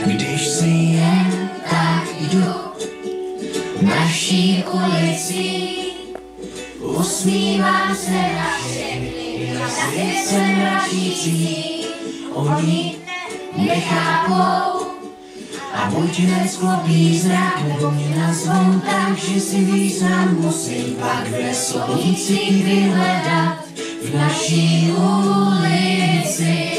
Když si jen tak jdu naší ulicí, usmívám se na všechny, se mračící. Oni nechápou a buď nesklopí zrak, nebo mě nazvou tak, že si význam musím pak ve slovnících vyhledat. V naší ulici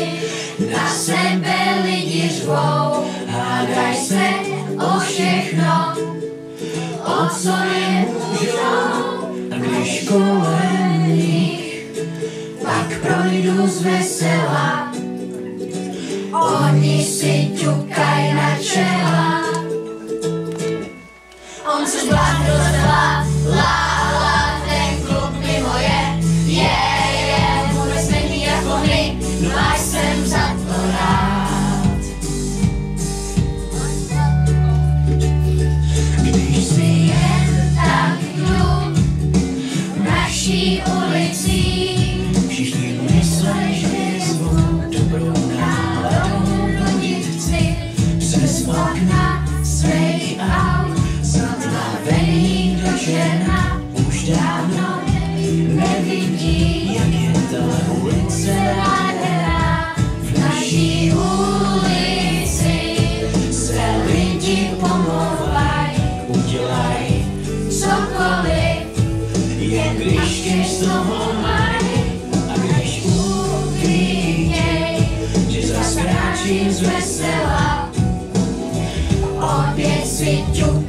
na sebe lidi řvou, hádaj se o všechno, o co je můžou. A když kolem nich pak projdu zvesela, oni si ťukaj na čela. On se zblát docela, lála, ten klub mimo je, bude stejný jako my, no a jsem za to rád. Když si jen tak jdu naší ulicí, všichni myslej, že zvou dobrou náladou vodit chci přes okna svých aut. Zaplavený do černa už dávno nevidí, jak je ta ulice nádherná. V naší ulici se lidi pomlouvaj, udělaj cokoliv, jen když chtěš z toho maj. A když uviděj, že zas kráčím z vesela, opět si ťuk